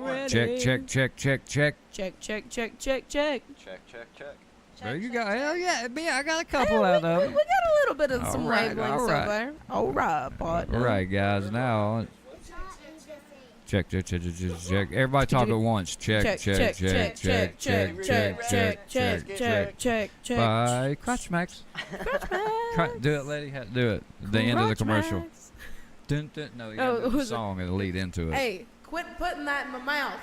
ready. Check. Check. There you go. Hell yeah. I got a couple out of We them. got a little bit of some right, ramblings all right. over there. All right, partner. All right, guys. Now, check. Everybody talk at once. Check. Bye. Crotch Max. Do it, lady. Do it. The end of the commercial. Dun, dun. No, you gotta do the song and lead into it. Hey, quit putting that in my mouth.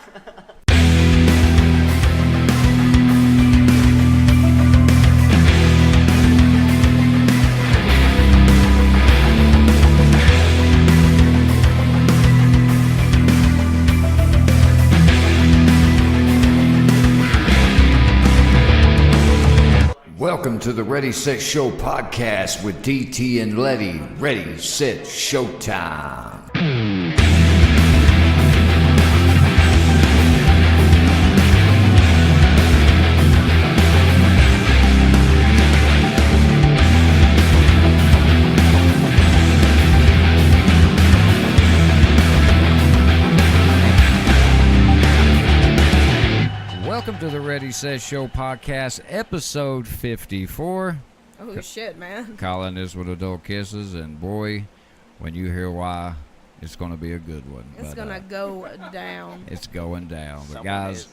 Welcome to the Ready, Set, Show podcast with DT and Letty. Ready, Set, Showtime. Welcome to the Ready, Set, Show podcast, episode 54. Oh, shit, man. Calling this with adult kisses, and boy, when you hear why, it's going to be a good one. It's going to go down. It's going down. But Someone guys,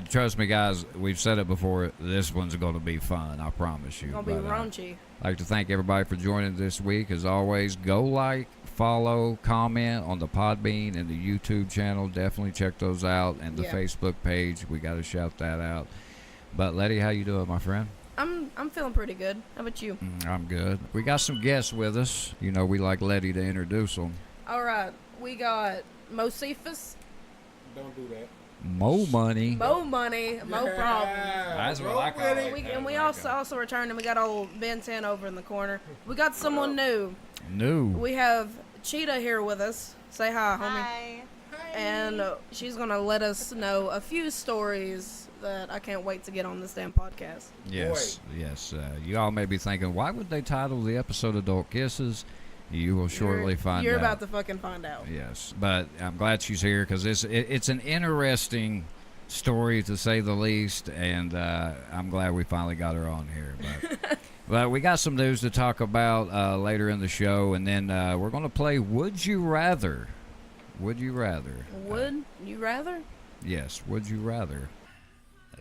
trust me, guys, we've said it before, this one's going to be fun, I promise you. It's going to be raunchy. I'd like to thank everybody for joining this week. As always, go like, follow, comment on the Podbean and the YouTube channel. Definitely check those out, and the Facebook page. We got to shout that out. But Letty, how you doing, my friend? I'm feeling pretty good. How about you? I'm good. We got some guests with us. You know, we like Letty to introduce them. All right, we got Mo Cephas. Don't do that. Mo money. Mo money, Mo problem. That's what I call it. And we also returned, and we got old Ben 10 over in the corner. We got someone new. We have Cheetah here with us. Say hi, homie. Hi. And she's going to let us know a few stories that I can't wait to get on this damn podcast. Yes. You all may be thinking, why would they title the episode Adult Kisses? You will shortly find out. You're about to fucking find out. Yes, but I'm glad she's here because it's an interesting story, to say the least, and I'm glad we finally got her on here. But we got some news to talk about later in the show, and then we're going to play Would You Rather. Would you rather? Would you rather? Yes, would you rather?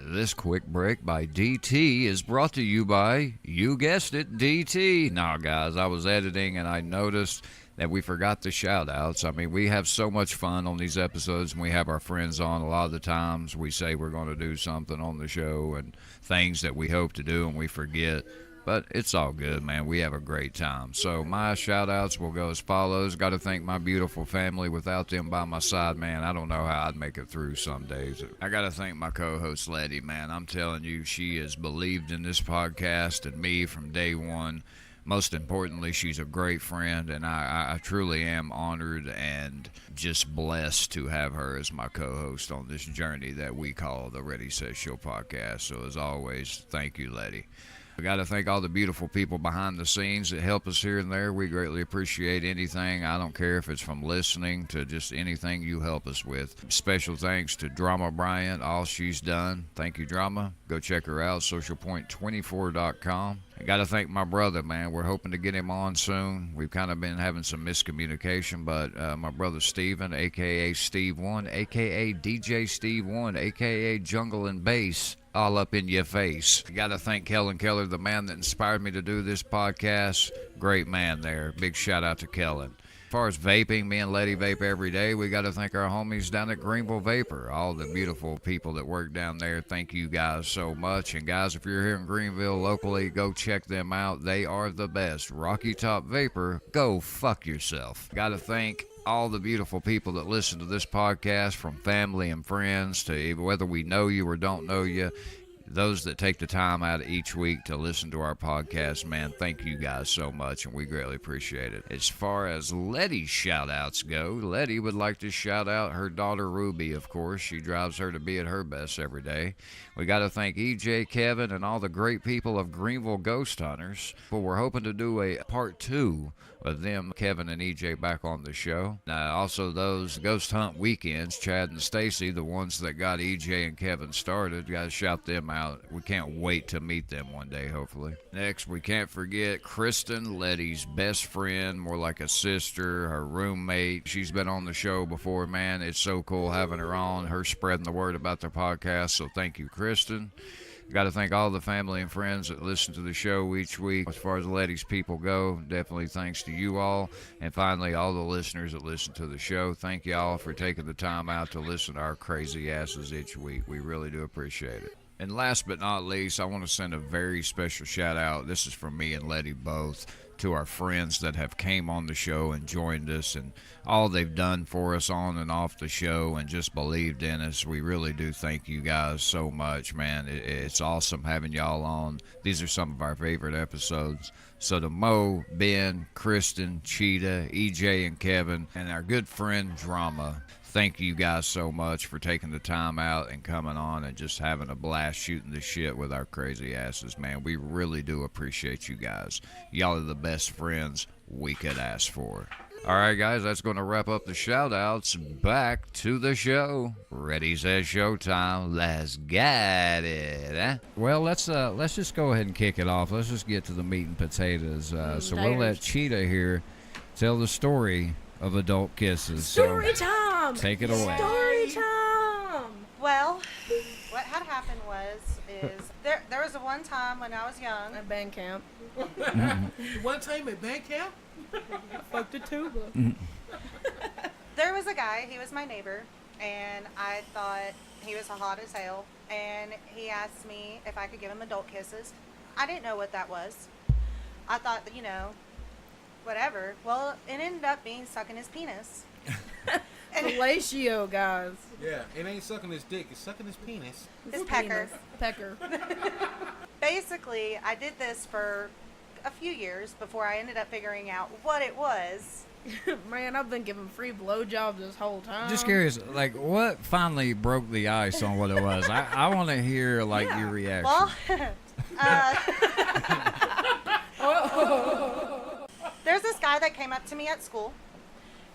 This quick break by DT is brought to you by, you guessed it, DT. Now, guys, I was editing and I noticed that we forgot the shout-outs. I mean, we have so much fun on these episodes, and we have our friends on. A lot of the times we say we're going to do something on the show and things that we hope to do and we forget. But it's all good, man. We have a great time. So my shout-outs will go as follows. Got to thank my beautiful family. Without them by my side, man, I don't know how I'd make it through some days. I got to thank my co-host, Letty, man. I'm telling you, she has believed in this podcast and me from day one. Most importantly, she's a great friend, and I truly am honored and just blessed to have her as my co-host on this journey that we call the Ready, Set, Show podcast. So as always, thank you, Letty. I got to thank all the beautiful people behind the scenes that help us here and there. We greatly appreciate anything. I don't care if it's from listening to just anything you help us with. Special thanks to Drama Bryant, all she's done. Thank you, Drama. Go check her out, socialpoint24.com. I got to thank my brother, man. We're hoping to get him on soon. We've kind of been having some miscommunication, but my brother Steven, a.k.a. Steve One, a.k.a. DJ Steve One, a.k.a. Jungle and Bass, all up in your face. Got to thank Kellen Keller, the man that inspired me to do this podcast. Great man there. Big shout out to Kellen. As far as vaping, me and Letty vape every day. We got to thank our homies down at Greenville Vapor, all the beautiful people that work down there. Thank you guys so much. And guys, if you're here in Greenville locally, go check them out. They are the best. Rocky Top Vapor, go fuck yourself. Got to thank all the beautiful people that listen to this podcast, from family and friends to whether we know you or don't know you. those that take the time out each week to listen to our podcast, man, thank you guys so much, and we greatly appreciate it. As far as Letty's shout-outs go, Letty would like to shout out her daughter Ruby, of course. She drives her to be at her best every day. We got to thank EJ, Kevin, and all the great people of Greenville Ghost Hunters. But we're hoping to do a part 2 with them, Kevin and EJ, back on the show. Also, those Ghost Hunt weekends, Chad and Stacy, the ones that got EJ and Kevin started, got to shout them out. We can't wait to meet them one day, hopefully. Next, we can't forget Kristen, Letty's best friend, more like a sister, her roommate. She's been on the show before, man. It's so cool having her on, her spreading the word about the podcast, so thank you, Kristen. Got to thank all the family and friends that listen to the show each week. As far as Letty's people go, definitely thanks to you all. And finally, all the listeners that listen to the show, thank you all for taking the time out to listen to our crazy asses each week. We really do appreciate it. And last but not least, I want to send a very special shout out. This is from me and Letty both, to our friends that have came on the show and joined us and all they've done for us on and off the show and just believed in us. We really do thank you guys so much, man. It's awesome having y'all on. These are some of our favorite episodes. So to Mo, Ben, Kristen, Cheetah, EJ, and Kevin, and our good friend Drama, thank you guys so much for taking the time out and coming on and just having a blast shooting the shit with our crazy asses, man. We really do appreciate you guys. Y'all are the best friends we could ask for. All right, guys, that's going to wrap up the shout-outs. Back to the show. Ready, says showtime. Let's get it, huh? Well, let's just go ahead and kick it off. Let's just get to the meat and potatoes. So we'll let Cheetah here tell the story of adult kisses. Story time! Take it away. Story time! Well, what had happened is there was a one time when I was young. At band camp. One time at band camp? Fucked a tuba. There was a guy, he was my neighbor, and I thought he was hot as hell, and he asked me if I could give him adult kisses. I didn't know what that was. I thought that, whatever. Well, it ended up being sucking his penis. Fellatio, guys. Yeah, it ain't sucking his dick, it's sucking his penis. His pecker. Pecker. Basically, I did this for a few years before I ended up figuring out what it was. Man, I've been giving free blowjobs this whole time. Just curious, like, what finally broke the ice on what it was? I want to hear, your reaction. Well, there's this guy that came up to me at school,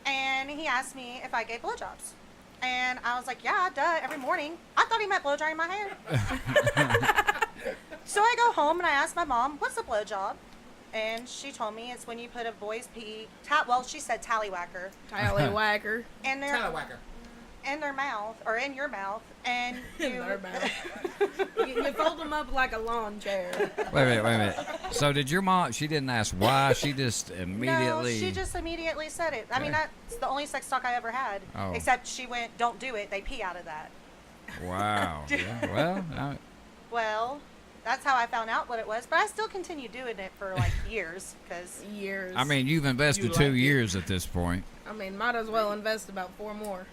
and he asked me if I gave blowjobs. And I was like, yeah, duh, every morning. I thought he meant blow drying my hair. So I go home and I ask my mom, what's a blowjob? And she told me it's when you put a boy's pee, she said tallywhacker. Tallywhacker. In their mouth, or in your mouth, and you... In their mouth. You fold them up like a lawn chair. Wait a minute. So did your mom, she didn't ask why, she just immediately... No, she just immediately said it. I mean, that's the only sex talk I ever had. Oh. Except she went, don't do it, they pee out of that. Wow. Yeah, Well, that's how I found out what it was, but I still continue doing it for years, because... Years. I mean, you've invested 2 years at this point. I mean, might as well invest about 4 more.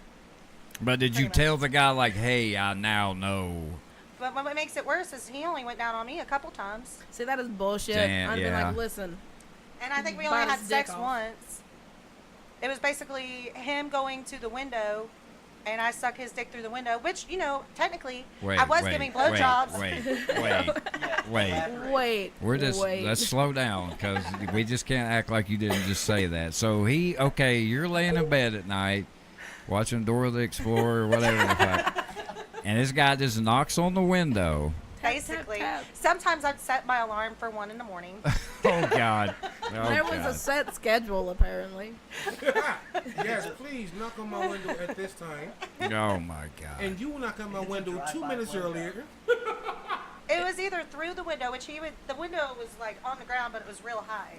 But did you tell the guy, hey, I now know? But what makes it worse is he only went down on me a couple times. See, that is bullshit. Damn, I'd be yeah. like, listen. And I think we Bite only had his dick sex off. once. It was basically him going to the window, and I suck his dick through the window, which, technically, I was giving blowjobs. Wait. Let's slow down, because we just can't act like you didn't just say that. So you're laying in bed at night, watching Dora the Explorer or whatever the fuck, and this guy just knocks on the window. Basically. Sometimes I'd set my alarm for 1 in the morning. Oh, God. There was a set schedule, apparently. Yes, please knock on my window at this time. Oh, my God. And you will knock on my window 2 minutes earlier. It was either through the window, the window was on the ground, but it was real high.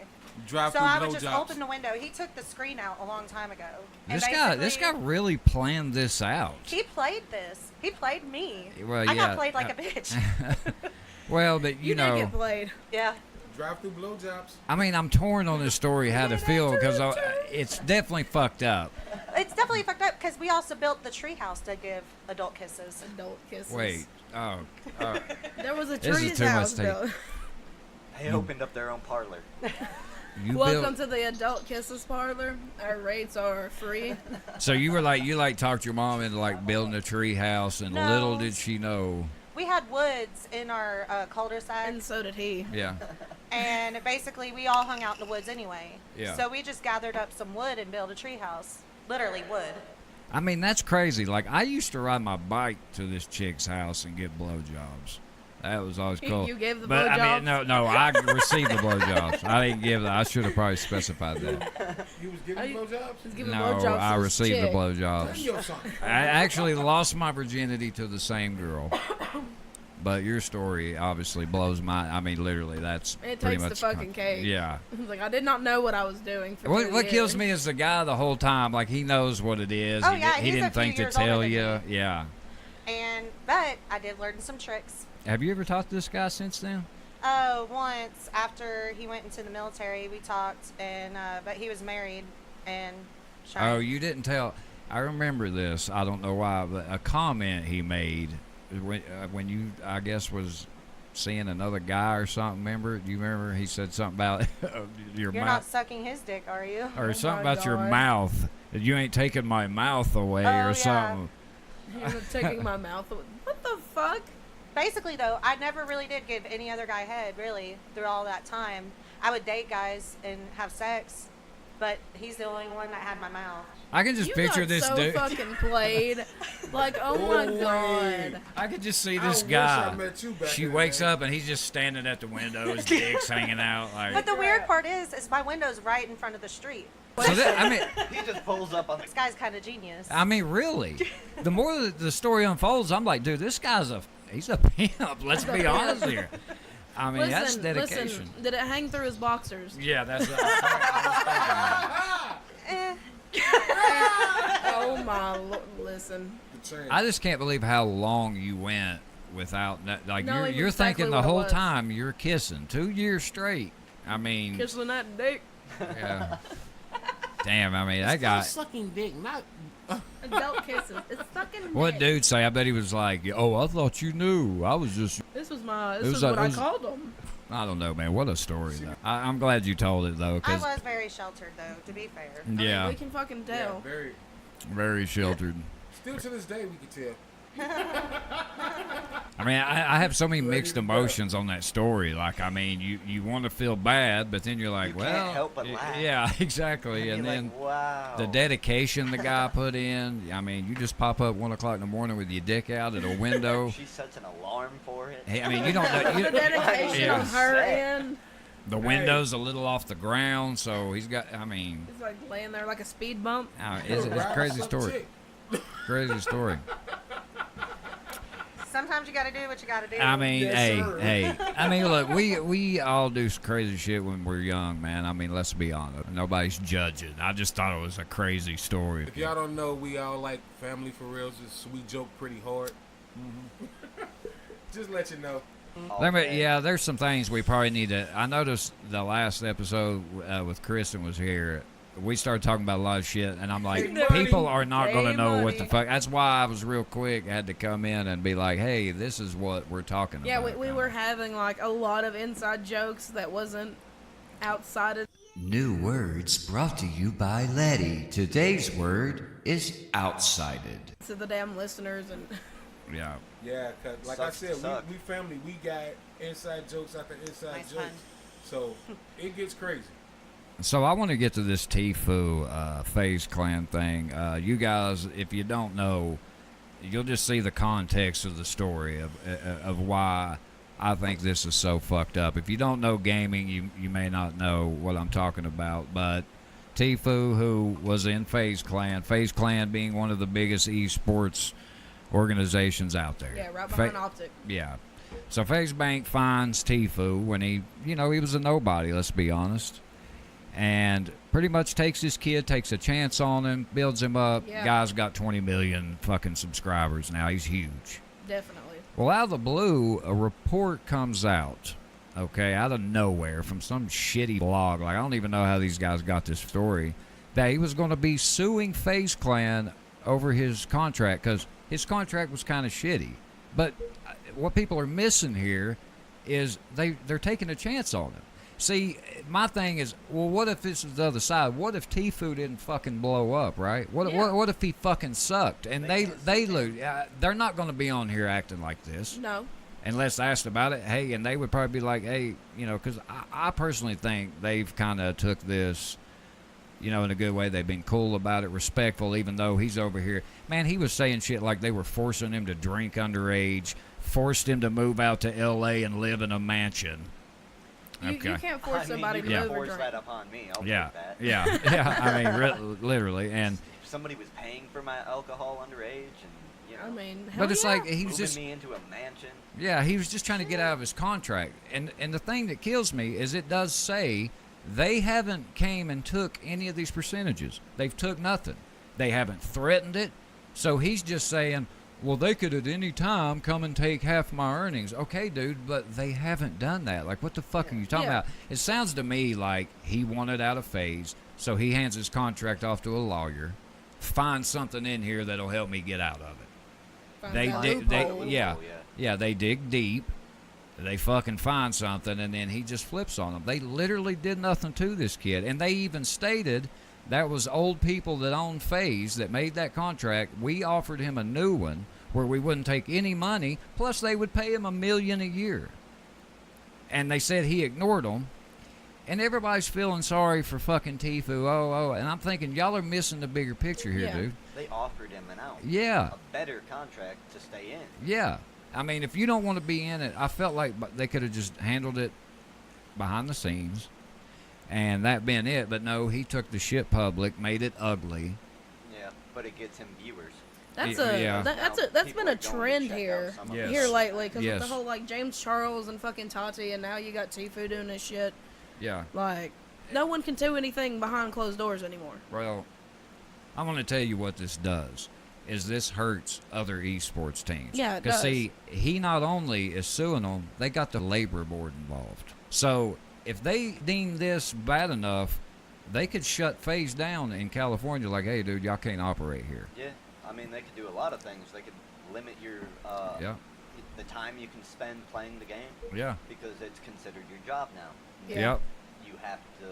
Drive So through I would just blowjobs. open the window. He took the screen out a long time ago. And This guy really planned this out. He played this. He played me. Well, I yeah. got played like a bitch. Well, but You did get played. Yeah. Drive through blowjobs. I mean, I'm torn on this story how to feel, because it's definitely fucked up. It's definitely fucked up because we also built the tree house to give adult kisses. Adult kisses. Wait. Oh. There was a This is tree's too much house tape. built. They opened up their own parlor. You Welcome built, to the adult kisses parlor. Our rates are free. so you were like, talked your mom into like building a tree house, and No. little did she know. We had woods in our cul-de-sac, And so did he. Yeah. and basically we all hung out in the woods anyway. Yeah. So we just gathered up some wood and built a tree house. Literally wood. I mean, that's crazy. Like, I used to ride my bike to this chick's house and get blowjobs. That was always cool. You gave the But I blowjobs? mean, no, I received the blowjobs. I didn't give I should have probably specified that. You was giving blowjobs? He's giving No, blowjobs to I this received the chick. Tell blowjobs. your son. I actually lost my virginity to the same girl. But your story obviously blows my. I mean, literally, that's It pretty takes the much fucking cake. Yeah. He's like, I did not know what I was doing for What 2 kills years. me is the guy the whole time, like he knows what it is. Oh, he, yeah, he he's a didn't few think to years older tell than you. me. Yeah. But I did learn some tricks. Have you ever talked to this guy since then? Once after he went into the military, we talked, and but he was married and. Oh, you didn't tell. I remember this. I don't know why, but a comment he made when you, I guess, was seeing another guy or something. Remember? Do you remember? He said something about your You're not mouth, sucking his dick, are you? or something my about your God. mouth. That you ain't taking my mouth away, Oh, or yeah. something. He was taking my mouth away. What the fuck? Basically, though, I never really did give any other guy head, really, through all that time. I would date guys and have sex, but he's the only one that had my mouth. I can just You picture got this so dude. fucking played. Like, oh my Oh, god. I could just see I this wish guy. I met you back She in the wakes day. up and he's just standing at the window, his dick's hanging out. Like, But the weird part is my window's right in front of the street. so that, I mean, He just pulls up on the. This guy's kind of genius. really. The more that the story unfolds, I'm like, dude, this guy's he's a pimp. Let's be honest here. I mean, that's dedication. Listen, did it hang through his boxers? Yeah, that's. Eh. Oh my listen. I just can't believe how long you went without like Knowing you're exactly thinking the what it whole was. time you're kissing 2 years straight. I mean, Kissing that dick. yeah. Damn, I mean that guy. Sucking dick, not. Adult kisses. It's fucking What dick. dude say? I bet he was like, "Oh, I thought you knew. I was just." This was my. It This was is like- what it I was- called him. I don't know, man. What a story, though. I'm glad you told it, though, I because was very sheltered, though, to be fair. I mean, yeah, we can fucking Yeah, tell. very. very sheltered. Still to this day, we can tell. I mean, I have so many mixed emotions on that story. Like, I mean, you want to feel bad, but then you're like, You well, can't help but laugh. yeah, exactly. You're And like, then wow. the dedication the guy put in. I mean, you just pop up 1 o'clock in the morning with your dick out at a window. She sets an alarm for it. Hey, I mean, you don't know. The dedication Yeah. on her end. The window's a little off the ground, so he's got. I mean, It's like laying there like a speed bump. it's a Ride crazy some story. chick. Crazy story. Sometimes you got to do what you got to do. I mean, Yes, sir. hey. I mean, look, we all do some crazy shit when we're young, man. I mean, let's be honest. Nobody's judging. I just thought it was a crazy story. If y'all don't know, we all like family for real. We joke pretty hard. Just let you know. Yeah, there's some things we probably need to. I noticed the last episode with Kristen was here. We started talking about a lot of shit, and I'm like, Hey, people money. are not going to Hey, know what the money. fuck. That's why I was real quick. I had to come in and be like, hey, this is what we're talking Yeah, about. we were having like a lot of inside jokes that wasn't outside of. New words brought to you by Lette. Today's word is outsided. To the damn listeners and Yeah. Yeah, cause like Sucks I to said, suck. we family. We got inside jokes after inside Nice jokes. fun. So it gets crazy. So I want to get to this Tfue FaZe Clan thing. You guys, if you don't know, you'll just see the context of the story of why I think this is so fucked up. If you don't know gaming, you may not know what I'm talking about. But Tfue, who was in FaZe Clan being one of the biggest esports organizations out there. yeah, right behind Optic. Yeah. So FaZe Bank finds Tfue when he was a nobody, let's be honest. And pretty much takes his kid, takes a chance on him, builds him up. Yeah. Guy's got 20 million fucking subscribers now. He's huge. Definitely. Well, out of the blue, a report comes out, okay, out of nowhere from some shitty blog. Like, I don't even know how these guys got this story. that he was going to be suing FaZe Clan over his contract because his contract was kind of shitty. But what people are missing here is they're taking a chance on him. See, my thing is, well, what if this is the other side? What if Tfue didn't fucking blow up, right? What if he fucking sucked and they lose? They're not going to be on here acting like this. No. Unless asked about it, hey, and they would probably be like, hey, because I personally think they've kind of took this, in a good way. They've been cool about it, respectful, even though he's over here. Man, he was saying shit like they were forcing him to drink underage, forced him to move out to L.A. and live in a mansion. You can't force somebody to move or force drink. that upon me. I'll take that. Yeah. I mean, literally. And if somebody was paying for my alcohol underage, and I mean, hell but it's like he's moving just me into a mansion. Yeah, he was just trying to get out of his contract. And the thing that kills me is it does say they haven't came and took any of these percentages. They've took nothing. They haven't threatened it. So he's just saying, well, they could at any time come and take half my earnings. Okay, dude, but they haven't done that. Like, what the fuck are you talking about? It sounds to me like he wanted out of FaZe, so he hands his contract off to a lawyer, finds something in here that'll help me get out of it. They dig deep. They fucking find something, and then he just flips on them. They literally did nothing to this kid, and they even stated that was old people that owned FaZe that made that contract. We offered him a new one where we wouldn't take any money, plus they would pay him $1 million a year. And they said he ignored them, and everybody's feeling sorry for fucking Tfue. Oh, and I'm thinking y'all are missing the bigger picture here, dude. They offered him an out. Yeah. A better contract to stay in. Yeah. I mean, if you don't want to be in it, I felt like they could have just handled it behind the scenes and that been it. But no, he took the shit public, made it ugly. Yeah, but it gets him viewers. That's That's been a trend here lately because Yes. with the whole like James Charles and fucking Tati, and now you got Tfue doing this shit. Yeah. Like, no one can do anything behind closed doors anymore. Well, I'm going to tell you what this does. Is this hurts other esports teams. Yeah, it Because, does. see, he not only is suing them, they got the labor board involved. So, if they deem this bad enough, they could shut FaZe down in California like, hey, dude, y'all can't operate here. Yeah, I mean, they could do a lot of things. They could limit your the time you can spend playing the game. Yeah. Because it's considered your job now. Yep. You have to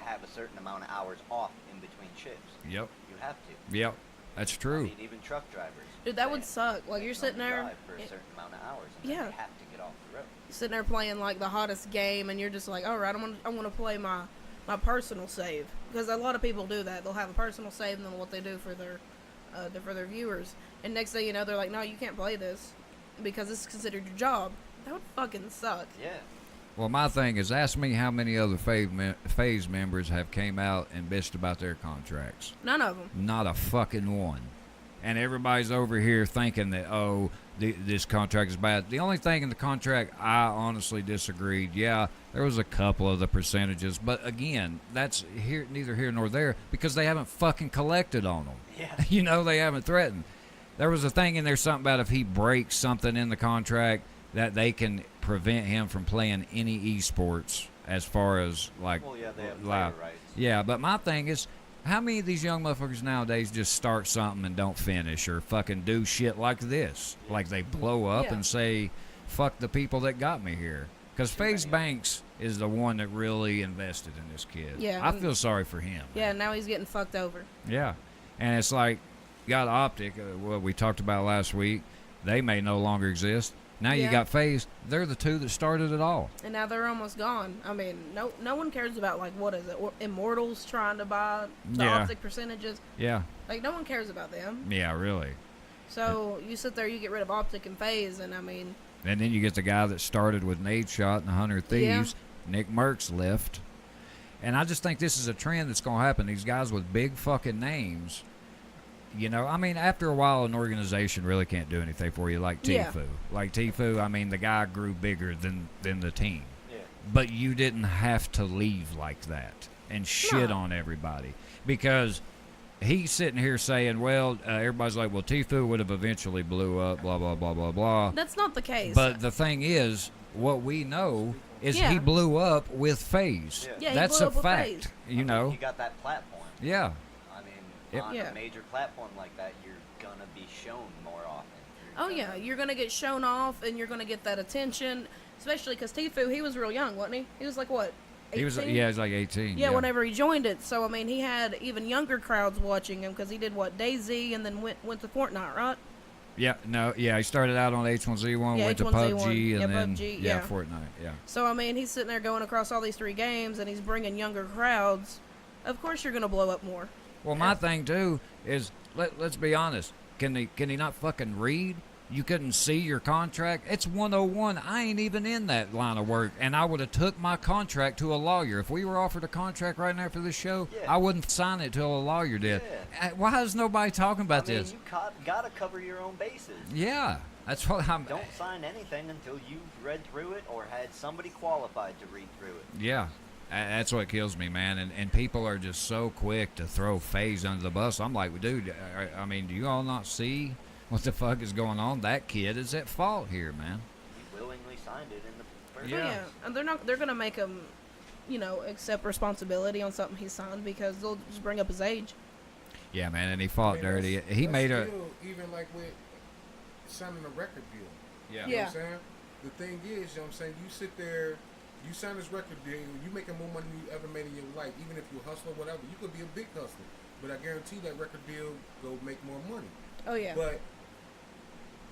have a certain amount of hours off in between shifts. Yep. You have to. Yep. That's true. I mean, even truck drivers. Dude, that would suck. Like, they you're can sitting only there. drive for a certain amount of hours, and then they have to get off the road. Sitting there playing like the hottest game, and you're just like, all right, I want to play my personal save, because a lot of people do that. They'll have a personal save, and then what they do for their viewers. And next thing you know, they're like, no, you can't play this because this is considered your job. That would fucking suck. Yeah. Well, my thing is, ask me how many other FaZe members have came out and bitched about their contracts. None of them. Not a fucking one. And everybody's over here thinking that, this contract is bad. The only thing in the contract I honestly disagreed, there was a couple of the percentages. But again, that's neither here nor there because they haven't fucking collected on them. Yeah. They haven't threatened. There was a thing in there, something about if he breaks something in the contract, that they can prevent him from playing any esports as far as, like, Well, yeah, they have live. player rights. Yeah, but my thing is, how many of these young motherfuckers nowadays just start something and don't finish or fucking do shit like this? Like they blow up and say, fuck the people that got me here. Because FaZe Banks is the one that really invested in this kid. Yeah. I feel sorry for him. Yeah, now he's getting fucked over. Yeah. And it's like, got Optic, what we talked about last week, they may no longer exist. Now you got FaZe. They're the two that started it all. And now they're almost gone. I mean, no one cares about, like, what is it? Immortals trying to buy the Optic percentages. Yeah. Like, no one cares about them. Yeah, really. So you sit there, you get rid of Optic and FaZe, and I mean... And then you get the guy that started with Nade Shot and 100 Thieves. Nick Merckx left. And I just think this is a trend that's going to happen. These guys with big fucking names... I mean, after a while, an organization really can't do anything for you, like Tfue. Yeah. Like Tfue, I mean, the guy grew bigger than the team. Yeah. But you didn't have to leave like that and shit on everybody. Because he's sitting here saying, well, everybody's like, well, Tfue would have eventually blew up, blah, blah, blah, blah, blah. That's not the case. But the thing is, what we know is he blew up with FaZe. Yeah, That's he blew a up with fact, FaZe. you know. He got that platform. Yeah. I mean, Yep. on Yeah. a major platform like that, you're gonna be shown more often. Oh yeah, you're gonna get shown off, and you're gonna get that attention, especially because Tfue, he was real young, wasn't he? He was like what? 18? He was like 18. Yeah, whenever he joined it. So I mean, he had even younger crowds watching him because he did what, DayZ, and then went to Fortnite, right? Yeah, no, yeah, he started out on H1Z1, Yeah, went to H1Z1. PUBG, and Yeah, then PUBG, yeah. Fortnite, yeah. So I mean, he's sitting there going across all these 3 games, and he's bringing younger crowds. Of course, you're gonna blow up more. Well, my thing too is let's be honest. Can he not fucking read? You couldn't see your contract. It's 101. I ain't even in that line of work, and I would have took my contract to a lawyer. If we were offered a contract right now for this show, Yeah. I wouldn't sign it till a lawyer did. Yeah. Why is nobody talking about I mean, this? you gotta cover your own bases. Yeah, that's what I'm. Don't sign anything until you've read through it or had somebody qualified to read through it. Yeah, that's what kills me, man. And people are just so quick to throw FaZe under the bus. I'm like, dude, I mean, do you all not see what the fuck is going on? That kid is at fault here, man. He willingly signed it in the first Oh, Yeah. yeah, and they're gonna make him, accept responsibility on something he signed because they'll just bring up his age. Yeah, man, and he fought dirty. He that's made a. still, even like with signing a record deal. Yeah. You know Yeah. what I'm saying? The thing is, you know what I'm saying, you sit there, you sign this record deal, you making more money than you ever made in your life, even if you hustle or whatever. You could be a big hustler, but I guarantee that record deal go make more money. Oh yeah. But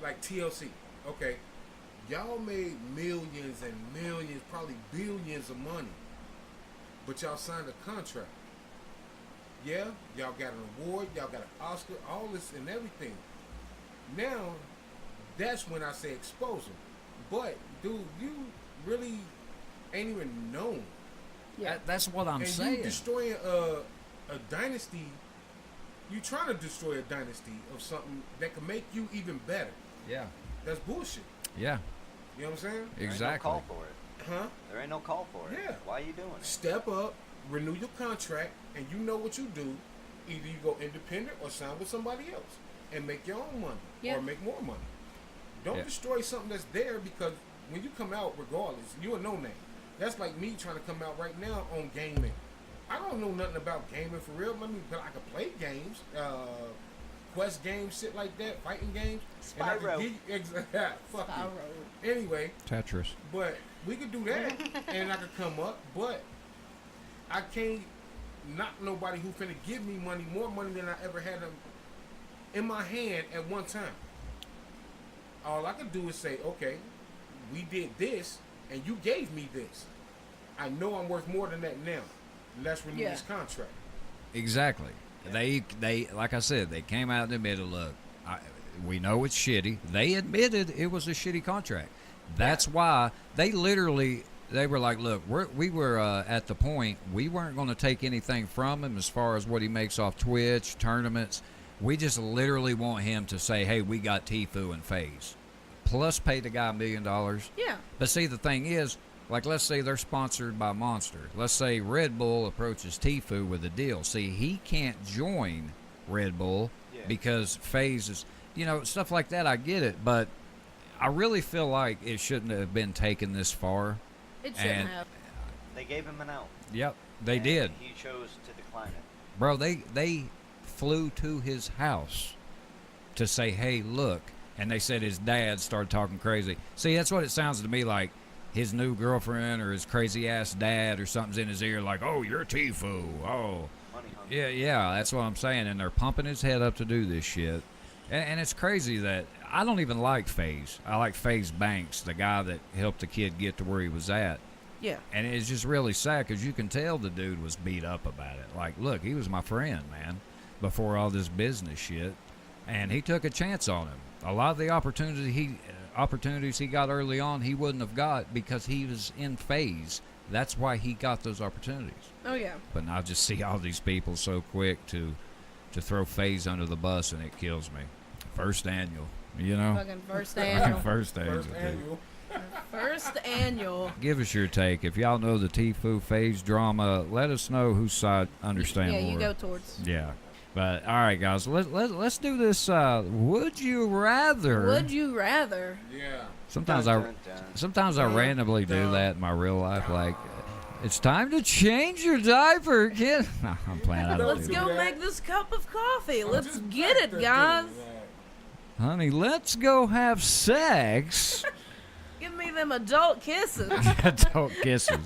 like TLC, okay, y'all made millions and millions, probably billions of money, but y'all signed a contract. Yeah, y'all got an award, y'all got an Oscar, all this and everything. Now, that's when I say expose them. But, dude, you really ain't even known. Yeah. That's what I'm And saying. you destroying a dynasty. You trying to destroy a dynasty of something that can make you even better. Yeah. That's bullshit. Yeah. You know what I'm saying? There ain't Exactly. no call for it. Huh? There ain't no call for it. Yeah. Why are you doing it? Step up, renew your contract, and you know what you do. Either you go independent or sign with somebody else and make your own money Yeah. or make more money. Don't Yeah. destroy something that's there, because when you come out, regardless, you're a no name. That's like me trying to come out right now on gaming. I don't know nothing about gaming for real. I mean, but I can play games, quest games, shit like that, fighting games. And I Spyro. can give you, fuck Spyro. you. Anyway, Tetris. but we could do that, and I could come up, but I can't knock nobody who finna give me money, more money than I ever had in my hand at one time. All I could do is say, okay, we did this, and you gave me this. I know I'm worth more than that now. Let's renew Yeah. this contract. Exactly. They like I said, they came out and admitted, look, we know it's shitty. They admitted it was a shitty contract. That's why they were like, look, we were at the point we weren't going to take anything from him as far as what he makes off Twitch, tournaments. We just literally want him to say, hey, we got Tfue and FaZe. Plus pay the guy $1 million. Yeah. But see, the thing is, like, let's say they're sponsored by Monster. Let's say Red Bull approaches Tfue with a deal. See, he can't join Red Bull Yeah. because FaZe is, stuff like that. I get it, but I really feel like it shouldn't have been taken this far. It shouldn't And- have. They gave him an out. Yep, they and did. He chose to decline it. Bro, they flew to his house to say, hey, look. And they said his dad started talking crazy. See, that's what it sounds to me like. His new girlfriend or his crazy ass dad or something's in his ear like, oh, you're Tfue. Oh. Money hungry. Yeah, that's what I'm saying. And they're pumping his head up to do this shit. And it's crazy that I don't even like FaZe. I like FaZe Banks, the guy that helped the kid get to where he was at. Yeah. And it's just really sad because you can tell the dude was beat up about it. Like, look, he was my friend, man, before all this business shit. And he took a chance on him. A lot of the opportunities he got early on, he wouldn't have got because he was in FaZe. That's why he got those opportunities. Oh yeah. But now I just see all these people so quick to throw FaZe under the bus, and it kills me. First annual, Fucking first annual. First annual. First dude. annual. First annual. Give us your take. If y'all know the Tfue FaZe drama, let us know whose side understand Yeah, more. you go towards. Yeah. But all right, guys, let's do this. Would you rather? Would you rather? Yeah. Sometimes Dun, I dun, dun. sometimes I randomly do that in my real life. Like, It's time to change your diaper, kid. No, I'm playing. I don't Let's do go that. make this cup of coffee. Let's Just get back it, that guys. thing, Honey, let's go have sex. Give me them adult kisses. Adult kisses.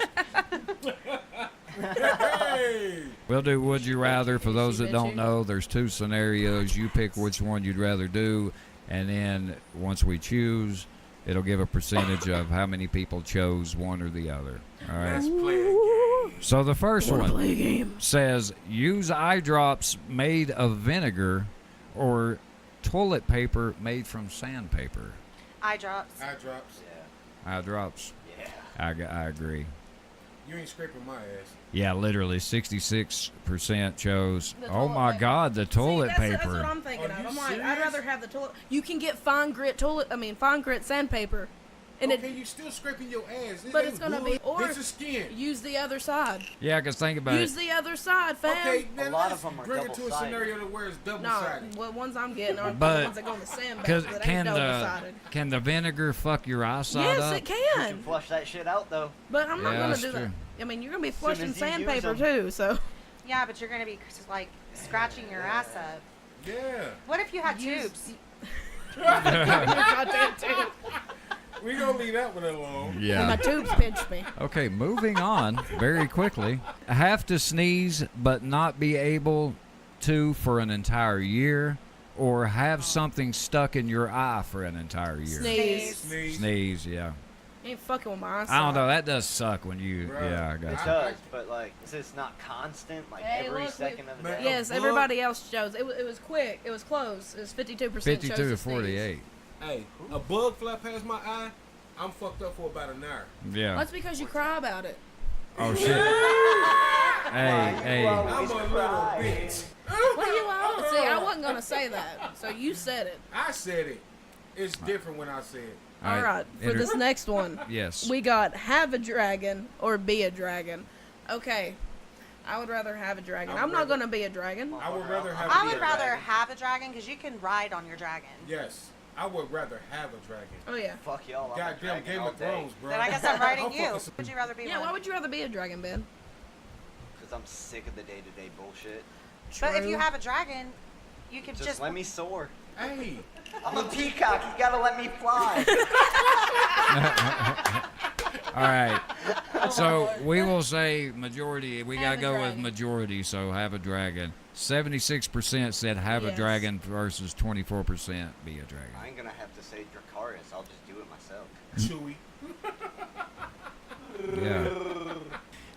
Hey! We'll do Would You Rather. For those that don't Bitchy. know, there's 2 scenarios. You pick which one you'd rather do, and then once we choose, it'll give a percentage of how many people chose one or the other. All right. Let's play a game. So the first one Play a game. says use eye drops made of vinegar or toilet paper made from sandpaper. Eye drops. Eye drops. Yeah. Eye drops. Yeah. I agree. You ain't scraping my ass. Yeah, literally 66% chose. The Oh toilet my paper. God, the toilet See, that's paper. what I'm thinking Are of. you I'm like, I'd serious? rather have the toilet. You can get fine grit sandpaper, and Okay, you still scraping your ass. It but ain't it's gonna wood, be or it's a skin. use the other side. Yeah, because think about Use it. the other side, fam. Okay, then lot let's of them are bring it to a double-sided. scenario to where it's No, double-sided. well, ones I'm getting are But the ones that go in the sandbag. Cause That can ain't double the sided. can the vinegar fuck your eyesight Yes, up? it You can. can flush that shit out though. But I'm not Yeah, gonna that's do that. true. I mean, you're gonna be soon flushing as you use sandpaper 'em. too, so Yeah, but you're gonna be like scratching your ass up. Yeah. What if you had Use- tubes? goddamn tube. We gonna leave that one alone. And my Yeah. tubes pinched me. Okay, moving on very quickly. Have to sneeze but not be able to for an entire year, or have something stuck in your eye for an entire year. Sneeze. Sneeze. Sneeze, yeah. Ain't fucking with my eyesight. I don't know. That does suck when you. Bruh. Yeah, I It got you. does, but like, it's not constant. Like Hey, every look, second of the Man, day. Yes, bug. everybody else chose. It was quick. It was close. It was 52%. 52 chose to to sneeze. 48. Hey, a bug fly past my eye, I'm fucked up for about an hour. Yeah. That's because you cry about it. Oh shit. Hey, I'm hey. a little bitch. What do you want? See, I wasn't gonna say that, so you said it. I said it. It's different when I say it. All right, for this next one, Yes. we got have a dragon or be a dragon. Okay, I would rather have a dragon. I'm not gonna be a dragon. I would rather have. I a would dragon. rather have a dragon because you can ride on your dragon. Yes, I would rather have a dragon. Oh yeah. Fuck y'all. I'm a Goddamn dragon Game all of day. Thrones, bro. Then I guess I'm riding I'm you. fucking- Would you rather be Yeah, one? why would you rather be a dragon, Ben? Because I'm sick of the day-to-day bullshit. But if you True. have a dragon, you can Just, just let me soar. Hey, I'm a peacock. You gotta let me fly. All right. So we will say majority. We Have gotta a go with dragon. majority. So have a dragon. 76% said have a Yes. dragon versus 24% be a dragon. I ain't gonna have to say Dracarys. I'll just do it myself. Chewy. Yeah.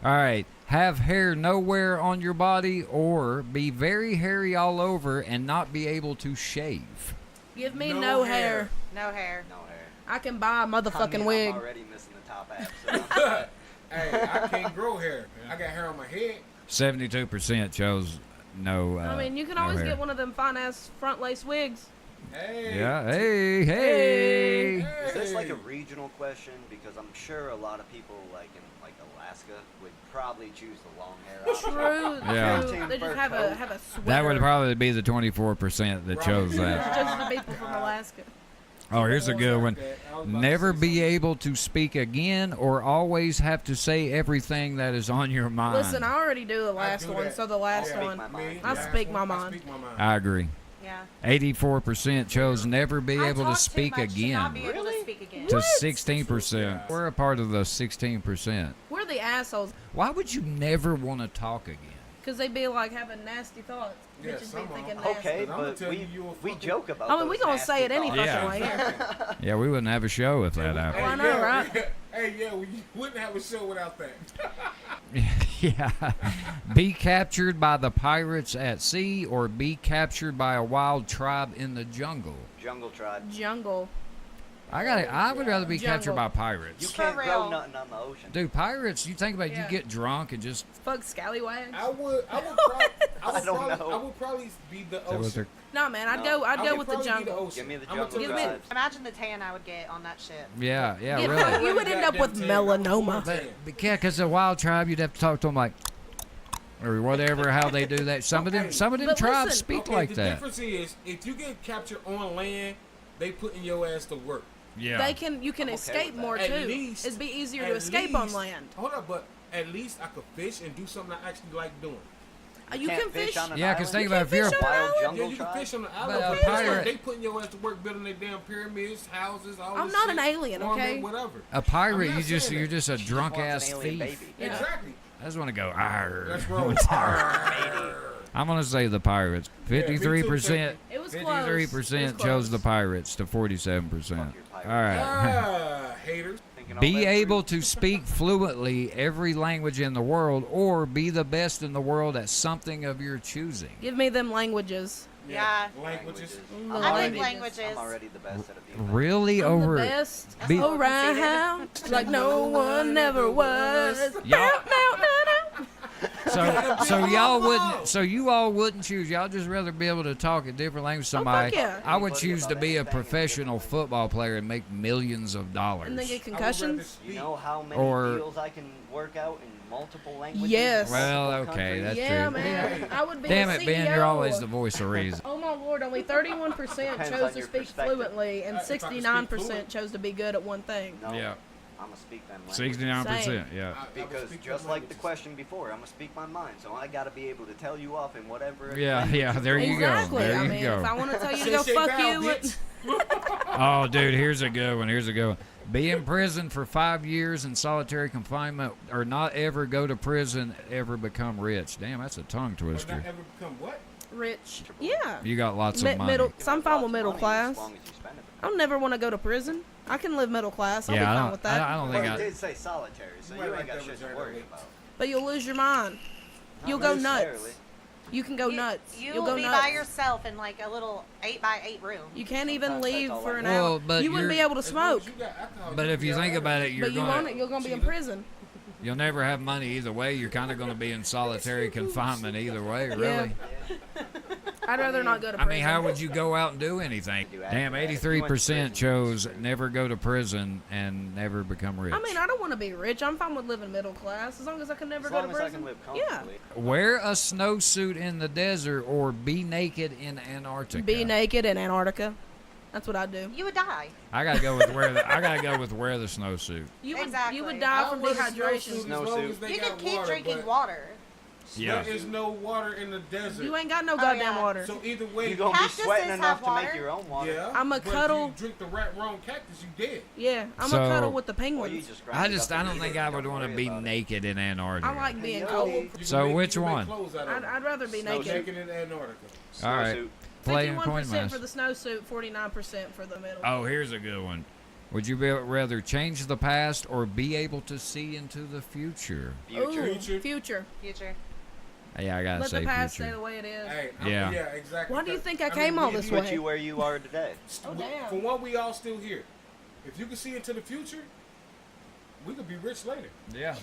All right. Have hair nowhere on your body, or be very hairy all over and not be able to shave. Give me No no, hair. hair. no hair. No hair. I can buy a motherfucking I mean, wig. I'm already missing the top half. So Hey, I can't grow hair. I got hair on my head. 72% chose no. I mean, you can no always hair. get one of them fine ass front lace wigs. Hey. Yeah. Hey. Hey. is this like a regional question? Because I'm sure a lot of people like in like Alaska would probably choose the long hair option. True. Yeah. True. They just have a sweater. That would probably be the 24% that chose Probably. that. Just the people from Alaska. Oh, here's a good one. I was about to Never say be something. able to speak again, or always have to say everything that is on your mind. Listen, I already do the I last do one, that. so the last Speak one. my Me, mind. I the speak last my one, mind. I speak my mind. I agree. Yeah. 84% chose never be I able to talk too speak much to not be again. able to speak again. To What? 16%. We're a part of the 16%. We're the assholes, Why would you never want to talk again? because they be like having nasty thoughts. Yeah, Bitches be some of 'em. thinking nasty. Okay, But I'ma but tell we, you, you a we fucking- joke about. I mean, we those gonna say it nasty any thoughts. fucking Yeah. way. Yeah, we wouldn't have a show if that Oh, I happened. know, right? Hey, yeah, we wouldn't have a show without that. Yeah. Be captured by the pirates at sea, or be captured by a wild tribe in the jungle. Jungle tribe. Jungle. I would rather be captured by Jungle. pirates. You For can't grow real. nothing on the ocean. Dude, pirates, you think about it, Yeah. you get drunk and just. Fuck scallywags. I would I don't know. I would probably be the Is that what ocean. they're- No, man, I'd No. go. I'd I go would with the probably be jungle. ocean. Give me the I'ma jungle tell you Give me- vibes. Imagine the tan I would get on that ship. Yeah, Yeah, really. fuck, you would end up with melanoma. But yeah, because the wild tribe, you'd have to talk to them like, or whatever, how they do that. Some of them But tribes listen, speak Okay, like the that. difference is, if you get captured on land, they putting your ass to work. Yeah. They can. You can I'm okay escape with that. more At too. least- It'd be easier At to escape on least- land. Hold up, but at least I could fish and do something I actually like doing. You can't can fish. on an Yeah, 'cause island? think You about can if you're fish a on an wild island? jungle Yeah, you can tribe. fish on the But island. a but pirate- they putting your ass to work building their damn pyramids, houses, all I'm this not shit, an alien, farming, okay? Whatever. A pirate, I'm not saying you're that. just a She drunk wants ass an alien thief. baby. Yeah. Exactly. I just want to go. Arr. That's wrong. I'm gonna say the pirates. 53%. It was close. 53% chose the pirates to 47%. Fuck your pirate. All right. Haters. Thinking all Be that able truth. to speak fluently every language in the world, or be the best in the world at something of your choosing. Give me them languages. Yeah. Languages. The I languages. think languages. I'm already the best at it. Really I'm over the best Be- around, like no one ever was. Y'all- No. so you all wouldn't choose. Y'all just rather be able to talk a different language. Somebody. yeah. I would Anybody choose to about be a anything in professional different football player and make millions of dollars. And then get I would rather concussions. speak. You know how many Or- deals I can work out in multiple languages? Yes. Well, multiple okay, countries? that's Yeah, true. man. I would be Damn a it, CEO. Ben, you're always the voice of reason. Oh my lord, only 31% Depends chose on to your speak perspective. fluently, and If I could speak 69% fluent. chose to be good at one thing. No, Yeah. I'm gonna speak them languages. 69%. Yeah. I would Because speak just those like the languages. question before, I'm gonna speak my mind, so I gotta be able to tell you off in whatever. Yeah, language yeah, there you go. Exactly. There I you mean, go. if I want to tell you to Say go shit fuck down, you, bitch. Oh, dude, here's a good one. Here's a good one. Be in prison for 5 years in solitary confinement, or not ever go to prison, ever become rich. Damn, that's a tongue Or not twister. ever become what? rich. Yeah. You got lots of money. Middle. You So I'm have fine lots with of middle money class. As long as you spend it. I don't never want to go to prison. I can live middle class. I'll be Yeah, fine I with don't, that. I don't think Well, it I. did say solitary, so You you might ain't like got that shit to vagina worry weight. about. But you'll lose your mind. Not You'll go nuts. necessarily. You can go nuts. You'll You'll go be nuts. by yourself in like a little 8x8 room. You can't even Sometimes that's leave all for I an know. Well, hour. but You wouldn't be you're- able to As long as smoke. you got alcohol, But you'll if be you think alright. about it, you're But you want gonna it. You're gonna be in Cheater. prison. you'll never have money either way. You're kind of gonna be in solitary confinement either way. Really. I'd rather not go to I prison. mean, how would you go out and do anything? Do Damn, acrobatics. 83% You went chose to prison. never go to prison and never become rich. I mean, I don't want to be rich. I'm fine with living middle class as long as I can never As go long to as I prison. can live Yeah. comfortably. Wear a snowsuit in the desert or be naked in Antarctica. Be naked in Antarctica. That's what I do. You would die. I gotta go with wear the. I gotta go with wear the snowsuit. You would Exactly. you would die I'll from wear the dehydration. snowsuit as long Snowsuit. as they You got can keep water, drinking but water. Yeah. There is no water in the desert. You ain't got no Oh, goddamn yeah. water. So either way, You're gonna be Cactuses sweating have enough to water. make your own water. yeah. I'm a but cuddle- If you drink the wrong cactus, you dead. Yeah, I'm So- a cuddle with the Or you penguins. just grind I it just. up I and don't eat think it. I would Don't want to worry be about it. naked in Antarctica. I like being Yo. cold. You can So make- which you can make one? clothes out of I'd, it. I'd rather be Snow naked. Naked in Antarctica. All right. Snowsuit. Playing coin 51% for master. the snowsuit, 49% for the middle. Oh, here's a good one. Would you rather change the past or be able to see into the future? Future. Ooh, future. Future. Yeah, I gotta Let say the past stay future. the way it is. Hey, Yeah. yeah, exactly. Why do you think I mean, came all we- this we- Put way? you where you are today. Oh, damn. For one, we all still here. If you can see into the future, we could be rich later. Yeah.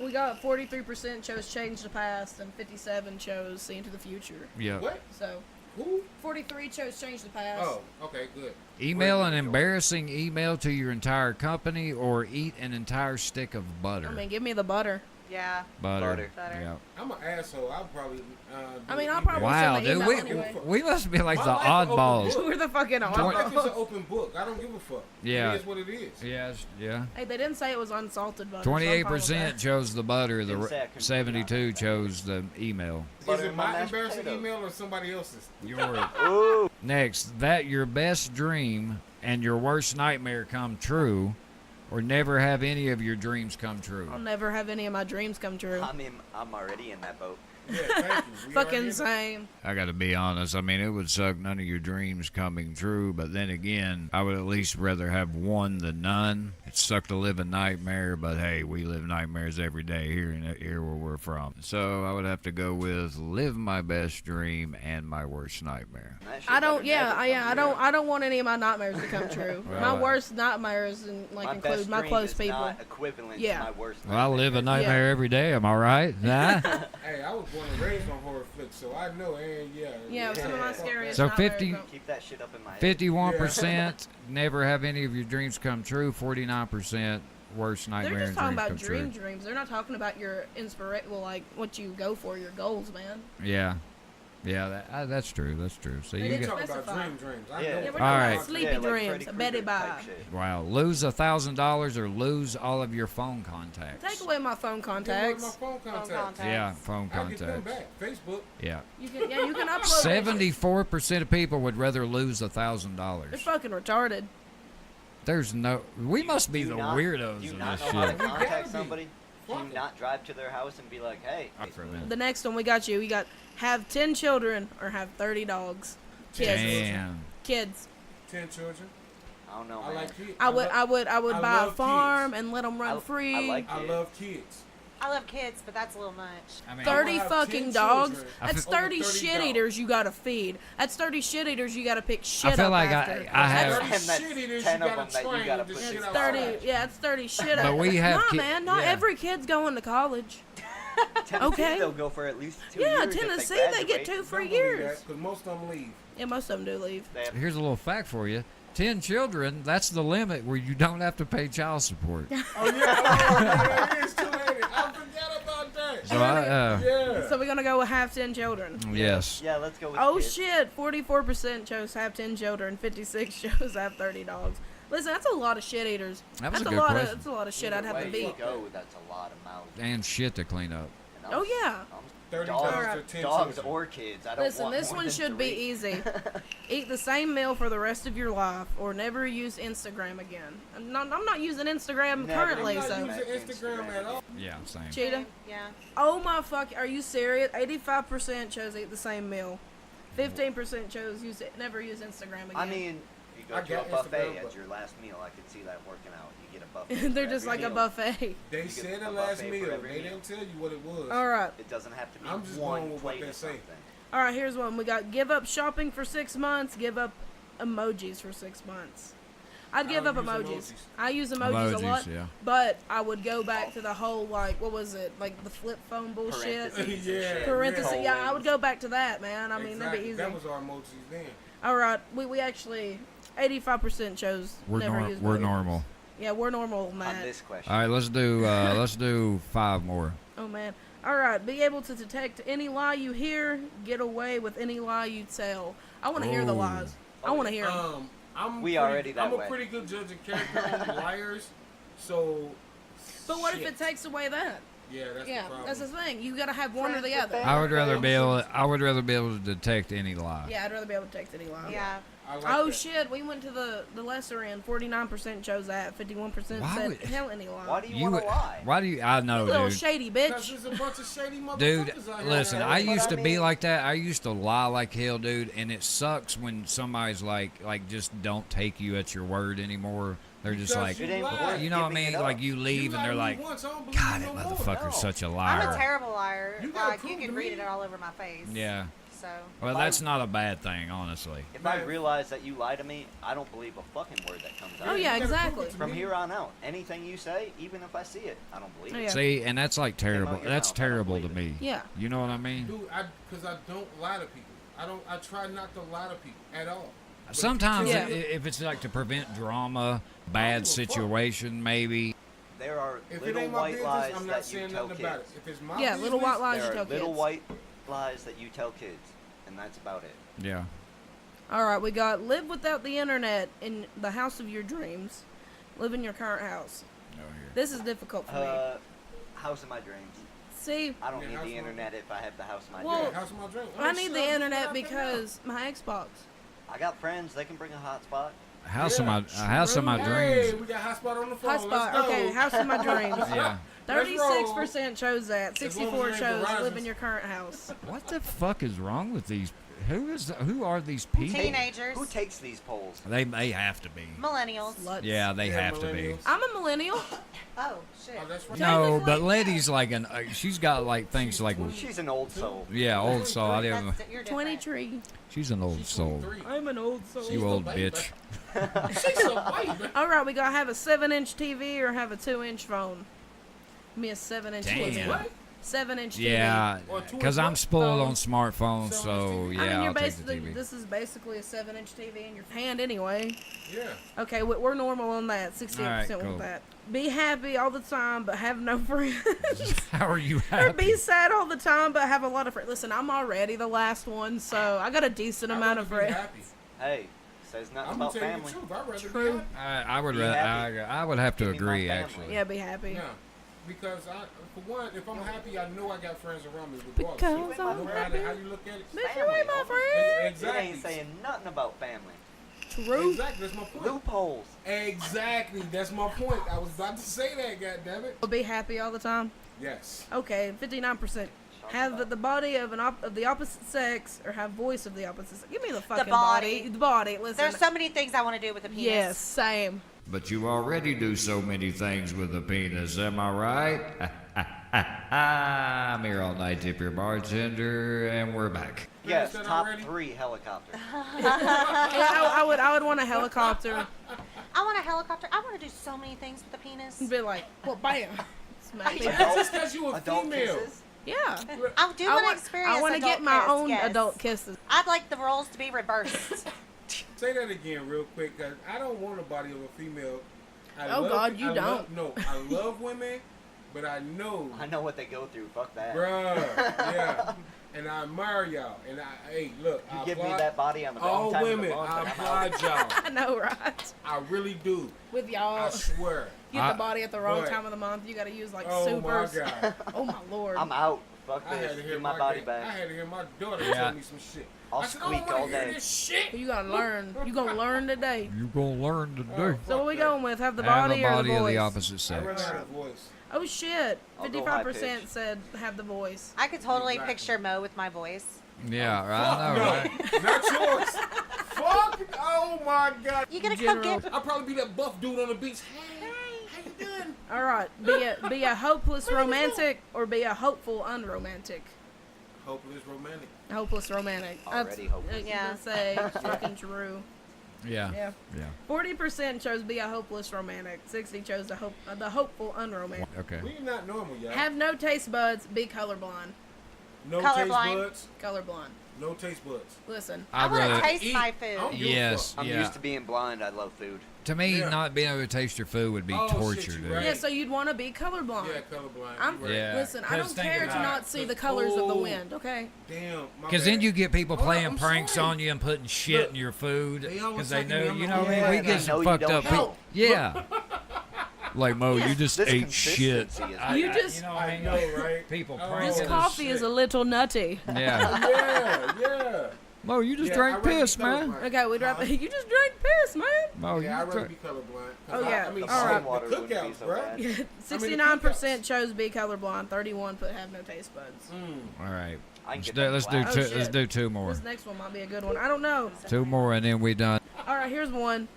We got 43% chose change the past and 57 chose see into the future. Yeah. What? So Who? 43 chose change the past. Oh, okay, good. Email an embarrassing email to your entire company or eat an entire stick of butter. I mean, give me the butter. Yeah. Butter. Butter. Yeah. I'm an asshole. I'll probably. I mean, I'll do probably email. Wow, send the dude, email we, anyway. we must be like My the life is open oddballs. book. We're the fucking My life is an oddballs. open book. I don't give a fuck. Yeah. It is what it is. Yes, yeah. Hey, they didn't say it was unsalted butter. so I'm fine with 28% that. chose the butter. The Didn't say I couldn't 72 chose the email. Is Butter it in my my mashed embarrassing potatoes. email or somebody else's? Yours. Ooh. Next, that your best dream and your worst nightmare come true, or never have any of your dreams come true. I'll never have any of my dreams come true. I'm already in that boat. Yeah, thank you. We Fucking already- same. I gotta be honest. I mean, it would suck none of your dreams coming true, but then again, I would at least rather have one than none. It sucked to live a nightmare, but hey, we live nightmares every day here where we're from. So I would have to go with live my best dream and my worst nightmare. That shit I don't. better Yeah, never I, come I true. don't. I don't want any of my nightmares to come true. Well, My worst nightmares and My include best my dream close is people. not equivalent Yeah. to my worst. Well, I live a nightmare. nightmare every day. Am I right? Nah? Hey, I was born and raised on horror flicks, so I know. And Yeah, some of my scariest. So nightmares 50 don't- Keep that shit up in my head. 51% never have any of your dreams come true. 49% worst They're nightmare just and talking dreams about come true. dreams. They're not talking about your inspiration. Well, like what you go for, your goals, man. Yeah. Yeah, that's true. That's true. So They you didn't get, talking about specify. dreams. I Yeah. know. Yeah, we're All talking right. about sleepy like dreams. Freddy I bet it Krueger type by. shit. wow, lose $1,000 or lose all of your phone contacts. Take away my phone Give away my contacts. phone contacts. contacts. Yeah, phone I get them contacts. back. Facebook. Yeah. You can upload. that shit. 74% of people would rather lose They're $1,000. fucking retarded. There's no. We must be Do the you not- weirdos Do you in not this know how to shit. We gotta contact be. somebody? Do Fuck you it. not drive to their house and be like, hey? For a minute. The next one we got you. We got have 10 children or have 30 dogs. Kids. Damn. Kids. 10 children. I don't know, I man. like kids. I would I buy a love farm kids. and let them run I free. like I kids. love kids. I love kids, but that's a little much. I mean, 30 have fucking 10 dogs. children. That's Over 30 30 shit dogs. eaters you gotta feed. That's 30 shit eaters you gotta pick shit feel up like after. I have- That's- 30 And that's shit eaters 10 you of gotta them that you train gotta to put shit shit out. 30. Yeah, it's 30 shit. But we have Nah, ki- man. Not yeah. every kid's going to college. Tennessee, Okay. they'll go for at least 2 Yeah, years. if Tennessee, they they get graduate. 2 free Don't believe years. that, 'cause most of them leave. Yeah, most of them do leave. They have- Here's a little fact for you. 10 children, that's the limit where you don't have to pay child support. Oh, yeah. It is too late. I forgot about that. So Yeah. So we're gonna go with have 10 children. yes. Yeah, let's go with Oh kids. shit! 44% chose have 10 children. 56 chose have 30 dogs. Listen, that's a lot of shit eaters. That was That's a good lot question. of. That's a lot of shit Either I'd have to way you beat. go, that's a lot of mouths. And shit to clean up. And I'm- Oh yeah. I'm 30 dogs, dogs or 10 dogs children. or kids. I don't Listen, want this more one than should be 3. easy. Eat the same meal for the rest of your life, or never use Instagram again. I'm not using Instagram Never currently, use I'm not so. using Instagram at all. Yeah, same. Cheetah. Yeah. Oh my fuck! Are you serious? 85% chose eat the same meal. 15% chose never use Instagram again. I mean, you go I to a got buffet Instagram, as but- your last meal. I could see that working out. You get a buffet. they're for just every like a meal. buffet. They get said a the last buffet for meal. every They meal. didn't tell you what it was. All right. It doesn't have to be I'm just one going with what plate they or say. something. All right, here's one. We got give up shopping for 6 months. Give up emojis for 6 months. I'd give up don't use emojis. emojis. I use emojis, a lot, yeah. but I would go back to the whole like what was it like the flip phone bullshit. Parentheses. Yeah. Parentheses. Yeah. Yeah, I would go back to that, man. I mean, Exactly. that'd be easy. That was our emojis then. All right, we actually 85% chose never use We're emojis. normal. Yeah, we're normal, On Matt. this question. All right, let's do 5 more. Oh man. All right, be able to detect any lie you hear, get away with any lie you tell. I want to hear the Oh. lies. I want to hear 'em. We already that I'm a way. pretty good judge of character on liars. So. But what if shit. it takes away that? Yeah, that's Yeah, the problem. that's the thing. You gotta have one or the Friends other. with I would rather be able to detect any lie. Yeah, I'd rather be able to detect any lie. Yeah. I like Oh that. shit, we went to the lesser end. 49% chose that. 51% Why said would- tell any lie. Why do you, You want would- to lie? Why do you? I know, You little dude. shady Because bitch. there's a bunch of shady motherfuckers Dude, out here. listen, Yeah, I but used I to be mean- like that. I used to lie like hell, dude, and it sucks when somebody's like just don't take you at your word anymore. They're just Because like, you It ain't lied. worth you know what I giving mean? it up. Like you leave You and they're lied like, to me once, I don't believe God, you that no more. motherfucker's No. such a I'm liar. a terrible liar. You gotta Like you prove can to read me. it all over my face. Yeah. So. Well, that's not a bad thing, honestly. If I Man. realize that you lie to me, I don't believe a fucking word that comes out. Oh, yeah, You gotta prove exactly. it to From me. here on out, anything you say, even if I see it, I don't believe Oh, it. yeah. See, and that's like terrible. out your That's mouth, I don't terrible to believe me. Yeah. You know what I mean? Dude, because I don't lie to people. I try not to lie to people at all. But if you Sometimes Yeah. if it's like to prevent drama, bad give a fuck. situation, maybe. There are If it little ain't my white business, lies I'm not that you saying tell nothing about it. kids. If it's my Yeah, business, little white lies you There tell are little kids. white lies that you tell kids, and that's about it. Yeah. All right, we got live without the internet in the house of your dreams. Live in your current house. This is difficult for me. House of my dreams. See, I don't Yeah, need house the of my- internet if I have the house of my Well, dreams. House of my dream. I need the internet because my Xbox. I got friends; they can bring a hotspot. A house of Yeah. my Hey, dreams. we got hotspot on the phone. Let's Hotspot. go. Okay, house of my dreams. Yeah. 36% chose that. As long as 64 it ain't chose live Verizon's. in your current house. What the fuck is wrong with these? Who are these people? Teenagers. Who takes these polls? They have to be. Millennials. Sluts. Yeah, they Yeah, have to be. millennials. I'm a millennial. Oh shit. Oh, that's right. No, but Technically, Letty's like she's got like things like She's an old soul. yeah, old soul. I didn't. That's, you're different. 23. She's an old She's soul. 23. I'm an old soul. You old bitch. She's a baby. All right, we gotta have a 7-inch TV or have a 2-inch phone. Give me a 7-inch Damn. TV. What? 7-inch TV. Yeah, Or two because and I'm one spoiled on phone. smartphones, 7-inch so TV. yeah, I mean, you're I'll take the basically TV. this is basically a 7-inch TV in your hand anyway. Yeah. Okay, we're normal on that. 68% Alright, cool. with that. Be happy all the time, but have no friends. How are you Or happy? be sad all the time, but have a lot of friends. Listen, I'm already the last one, so I got a decent amount of rather be friends. happy. Hey, says nothing I'm gonna about tell you family. the truth. I'd rather True. be happy. I would. Be happy. I would have to Give me my agree, family. actually. Yeah, be happy. Yeah. Because for one, if I'm happy, I know I got friends around me regardless. Because no I'm matter happy. how you look at it. Bitch, you ain't my friend. Exactly. It ain't saying nothing about family. True. Exactly. That's my point. Loopholes. Exactly. That's my point. I was about to say that. Goddammit. Be happy all the time. Yes. Okay, 59%. Have the body of of the opposite sex, or have voice of the opposite sex. Give me the fucking body. The body. Listen. There's so many things I want to do with a penis. Yes, same. But you already do so many things with a penis, am I right? I'm here all night, tip your bartender, and we're back. Yes, that top already? 3 helicopter. Yeah, I would want a helicopter. I want a helicopter. I want to do so many things with a penis. And be like, well, bam. Smack me. That's just because you a Adult female. kisses. Yeah. I do want to experience I want to adult get my kiss, own yes. adult kisses. I'd like the roles to be reversed. Say that again real quick, cause I don't want a body of a female. Oh, God, you don't. I love women, but I know, I know what they go through. Fuck that. bruh, yeah. And I admire y'all. And hey, look, You I give me applaud that body on the wrong all time women. of the month, I and I'm out. applaud y'all. I know, right? I really do. With I y'all, swear. get the body at the wrong But- time of the month. You got to use like Oh supers. my God. Oh my lord. I'm out. Fuck I had this. to hear Give my body I back. had to hear my daughter Yeah. tell me some shit. I'll I said, I squeak don't wanna all hear day. this shit. You gotta learn. You gonna learn today. You gonna learn today. So what we fuck that. going with? Have the Have body, a or body the of voice? the opposite I'd rather sex. have a voice. Oh shit! I'll go high 55% pitch. said have the voice. I could totally Exactly. picture Mo with my voice. Yeah, I know, right? Not yours. Fuck. Oh my God. You gonna General. come get? I'll probably be that buff dude on the beach. Hey, how you doing? All right, be a hopeless romantic or be a hopeful unromantic. Hopeless romantic. Hopeless romantic. Already hopeless. Yeah. Yeah. Say fucking true. Yeah. Yeah. Yeah. 40% chose be a hopeless romantic. 60 chose the hopeful unromantic. Okay. We not normal, y'all. Have no taste buds. Be colorblind. No taste Colorblind. buds. Colorblind. No taste buds. Listen. I I'd want to rather. taste eat. my I food. don't give a Yes. fuck. I'm Yeah. used to being blind. I love food. To me, Yeah. not being able to taste your food would be Oh, shit, torture, you dude. right. Yeah, so you'd want to be colorblind. Yeah, colorblind. I'm, You right. Yeah. Listen, I 'Cause don't think care to about not it. see the colors of the Oh. wind, okay? Damn. my Because bad. then you get people Hold on, playing I'm pranks sorry. on you and putting shit Look, in your food they always because they talking to know, me, I'm you a know what I mean? whole We man. get I some know you fucked don't up help. people. Yeah. Like, Mo, you just This ate shit. consistency is You just- you know, I know, right? People Oh, pranking This us. coffee is a little nutty. Yeah. Yeah. Mo, you just Yeah, drank I'd rather be piss, man. colorblind. Okay, we'd rather. You just drank piss, man. Mo, Yeah, I'd you rather drank. be colorblind. Oh, yeah. I mean, All right. Water the wouldn't be cookouts, so bro. bad. 69% chose be colorblind. 31 put have no taste buds. All right. I can Let's get do, that let's do black. Oh, two. shit. Let's do two more. This next one might be a good one. I don't know. Two more, and then we done. All right, here's one.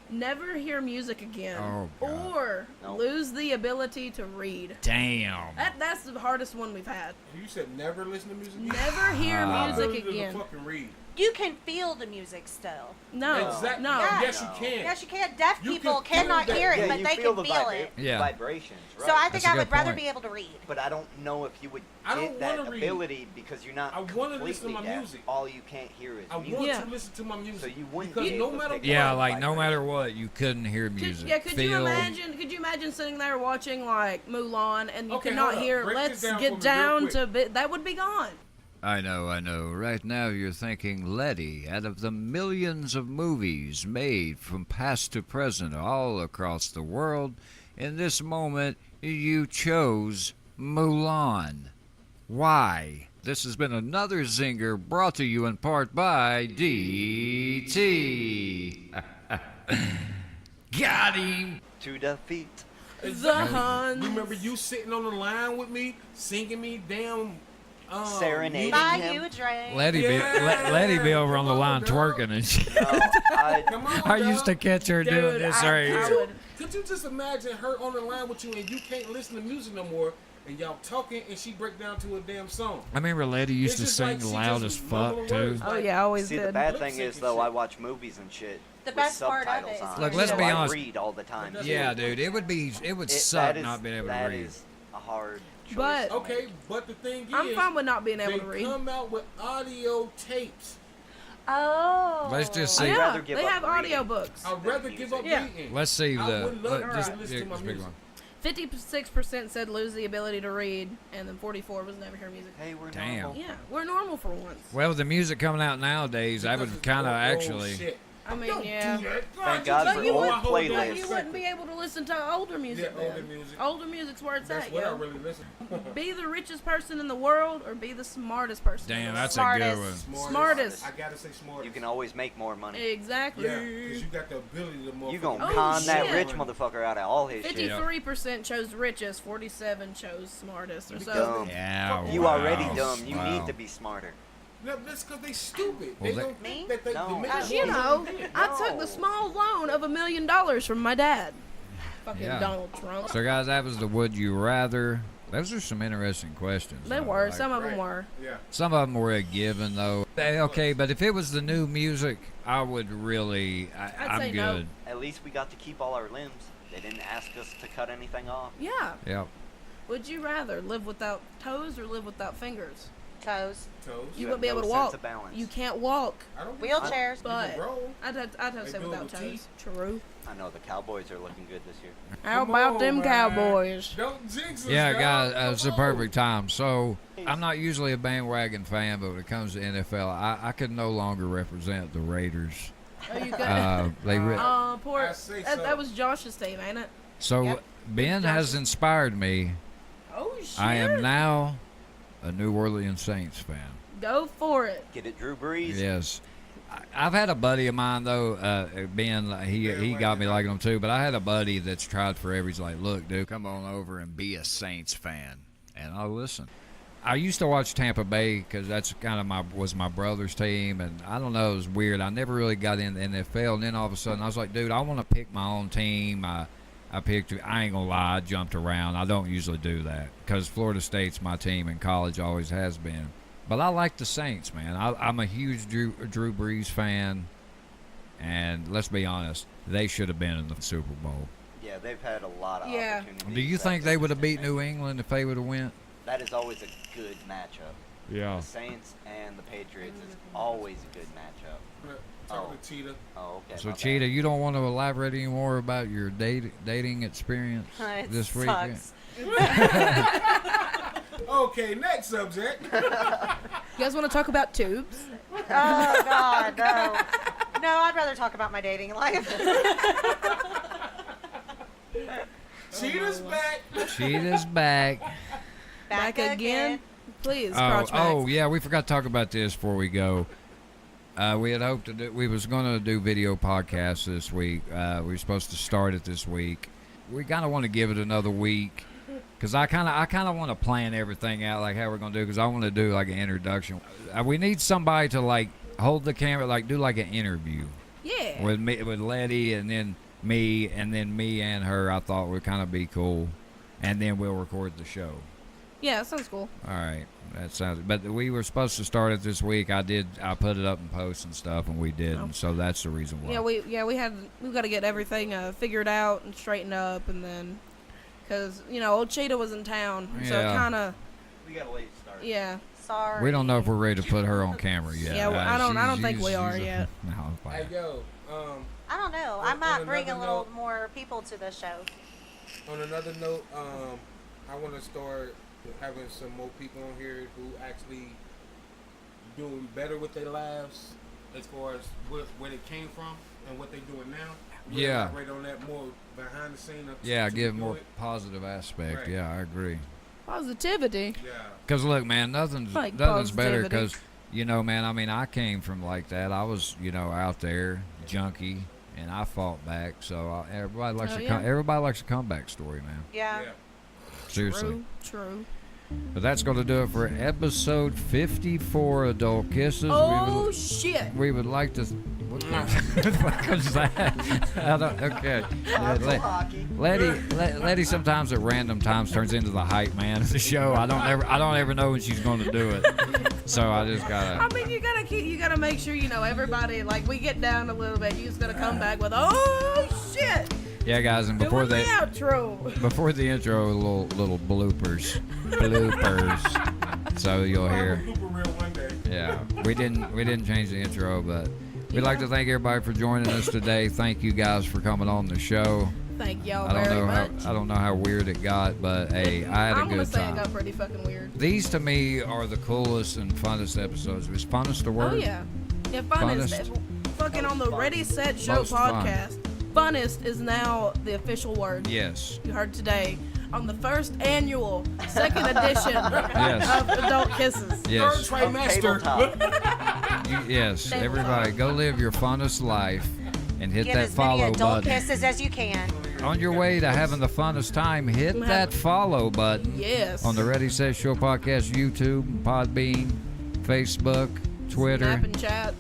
Never hear music again, Oh, God. or No. lose the ability to read. Damn. That's the hardest one we've had. You said never listen to music? Never hear music Ability to again. fucking read. You can feel the music still. No, Exactly. no. Yeah. Yes, you No. can. Yes, you can. Deaf You people can feel cannot that. hear it, Yeah, but you they feel can the feel it. Yeah. vibrations, right? So I think That's a I good would rather point. be able to read. But I don't know if you would I don't get that wanna read. ability because you're not I wanna completely listen to my deaf. music. All you can't hear is I music. want Yeah. to listen to my music. So you wouldn't because be no able to matter pick what, Yeah, up like no matter vibrations. what, you couldn't hear music. Could Feel. you imagine? Could you imagine sitting there watching like Mulan and you Okay, could not hold up. hear? Break Let's this down for get me real down quick. to that would be gone. I know. Right now you're thinking, Letty, out of the millions of movies made from past to present all across the world, in this moment you chose Mulan. Why? This has been another zinger brought to you in part by DT. Got him! To defeat. The Huns. Remember you sitting on the line with me, singing me damn Serenading Buy him. you a drink. Letty, Yeah. Letty be over on the Come on, line dog. twerking and shit. No, Come on, I used to dog. catch her doing Dude, this I right here. would. Could you just imagine her on the line with you and you can't listen to music no more, and y'all talking and she break down to a damn song? I remember Letty used It's to just sing like she loud just as fuck mumble too. words. Oh yeah, I always See, did. the bad Lip thing sync is and though, shit. I watch movies and shit. The with best part of subtitles it is on. Look, let's so be I honest. read all the time. That's too. Yeah, dude, it would That suck is- not being able to that read. is a hard choice. But- to Okay, make. but the thing is, I'm fine with not being able they to read. come out with audio tapes. Oh. Let's just see. I'd Yeah, rather give they up have reading audiobooks. I'd rather give up Yeah. reading. Let's see I the. would love to Alright. listen to my big music. one. 56% said lose the ability to read, and then 44 was never hear music. Hey, we're Damn. normal. Yeah, we're normal for once. Well, the music coming out nowadays, I Because would it's kind of old actually. shit. I mean, Don't yeah. do that. Thank God But for you old would- playlists. But you wouldn't be able to listen to older music. Yeah, older then. music. Older music's where it's That's at, what I yo. really listen to. Be the richest person in the world or be the smartest person. in Damn, the that's world. a good Smartest. one. Smartest. I gotta say smartest. You can always make more money. Exactly. Yeah, because you got the ability to motherfucker. You gonna Oh, con that shit. rich motherfucker out of all his shit. 53% chose richest, 47 chose smartest. Or so. Dumb. Yeah. You wow. already dumb. You Wow. need to be smarter. No, that's because they stupid. Well, they they- don't Me? think that they No. can make Cause more you money know, than they did. I took the small loan of $1 million from my dad. Fucking Yeah. Donald Trump. So, guys, that was the Would You Rather. Those are some interesting questions. They though. were. Like, Some of them Right. were. Yeah. some of them were a given, though. Okay, but if it was the new music, I would really. I'd I'm say no. good. At least we got to keep all our limbs. They didn't ask us to cut anything off. Yeah. Yep. Would you rather live without toes or live without fingers? Toes. Toes. You have wouldn't be no able to sense walk. of balance. You can't walk. I don't Wheelchairs. You But can roll. I'd have to They say do it without with toes. teeth. True. I know the Cowboys are looking good this year. How Come about on, them man. Cowboys? Don't jinx us, Yeah, dog. guys, it's a Come perfect time. So, I'm not usually a bandwagon fan, but when it comes to NFL, I could no longer represent the Raiders. Oh, you got poor. I say so. That was Josh's team, ain't it? So, Yep. Ben has inspired me. Oh shit! I am now a New Orleans Saints fan. Go for it. Get it, Drew Brees? Yes. I've had a buddy of mine, though, Ben, he got me liking them too, but I had a buddy that's tried forever. He's like, look, dude, come on over and be a Saints fan. And I listen. I used to watch Tampa Bay because that's kind of was my brother's team, and I don't know, it was weird. I never really got in the NFL, and then all of a sudden I was like, dude, I want to pick my own team. I ain't gonna lie, I jumped around. I don't usually do that because Florida State's my team in college, always has been. But I like the Saints, man. I'm a huge Drew Brees fan, and let's be honest, they should have been in the Super Bowl. Yeah, they've had a lot of Yeah. opportunities. Do you think they would have beat New England if they would have went? That is always a good matchup. Yeah. The Saints and the Patriots is always a good matchup. Talking to Cheetah. Oh, okay. So, my bad. Cheetah, you don't want to elaborate anymore about your dating experience It this week? sucks. Okay, next subject. You guys want to talk about tubes? Oh God, no. No, I'd rather talk about my dating life. Cheetah's back. Cheetah's back. Back again? Please, Oh, crotch Max. yeah, we forgot to talk about this before we go. We had hoped we was going to do video podcasts this week. We were supposed to start it this week. We kind of want to give it another week because I kind of want to plan everything out, like how we're going to do, because I want to do like an introduction. We need somebody to like hold the camera, like do like an interview Yeah. with me, with Lette, and then me and her. I thought would kind of be cool, and then we'll record the show. Yeah, that sounds cool. All right, that sounds. But we were supposed to start it this week. I put it up in posts and stuff, and we didn't. Oh. So that's the reason why. we've got to get everything figured out and straightened up, and then because old Cheetah was in town, so it Yeah. kind of We got a late start. yeah. Sorry. We don't know if we're ready to put her on camera yet. Yeah, well, I don't think we she's are yet. No, Hey, fine. yo. I don't know. I On might bring a another little note- more people to the show. On another note, I want to start having some more people on here who actually doing better with their lives as far as where they came from and what they're doing now. We'll Yeah. elaborate on that more behind the scene. Yeah, to give do more it. positive aspect. Right. Yeah, I agree. Positivity. Yeah. Because look, man, nothing's Like better. positivity. Because man, I mean, I came from like that. I was out there junkie, and I fought back. So everybody likes Oh, a yeah. everybody likes a comeback story, man. Yeah. Seriously. True. But that's going to do it for episode 54, Adult Kisses. Oh shit. We would like to. What the fuck was that? I don't, okay. Hockey. Letty sometimes at random times turns into the hype man of the show. I don't ever know when she's going to do it. So I just I gotta. mean, you gotta make sure everybody. Like we get down a little bit, you just gotta come back with oh shit. Yeah, guys, and Doing before the the intro, little bloopers. So you'll hear. Blooper reel one day. Yeah, we didn't change the intro, but we'd like to thank everybody for joining us today. Thank you guys for coming on the show. Thank y'all I don't very know much. how weird it got, but hey, I had a I'm gonna good say it time. got pretty fucking weird. These to me are the coolest and funnest episodes. Is funnest a word? Oh yeah, yeah. Funnest. Funnest. Fucking on the Most Ready fun. Set Show Most fun. podcast. Funnest is now the official word. Yes. You heard today on the first annual second edition Yes. of Adult Kisses. Yes. Third trimester. Tabletop. Yes. Everybody, go live your funnest life and hit Get that as many follow adult button. kisses as you can. On your way to having the funnest time, hit that follow button Yes. on the Ready Set Show podcast, YouTube, Podbean, Facebook, Twitter,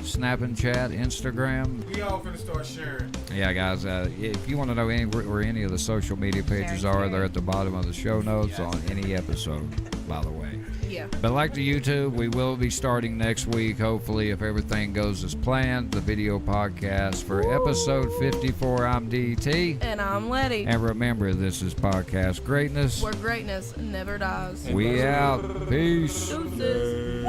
Snap and chat. Instagram. We all finna start sharing. Yeah, guys, if you want to know where any of the social media pages are, they're at the bottom of the show notes on any episode, by the way. Yeah. But like the YouTube, we will be starting next week, hopefully, if everything goes as planned, the video podcast for episode 54. I'm DT. And I'm Letty. And remember, this is Podcast Greatness. Where greatness never dies. We out. Peace. Deuces.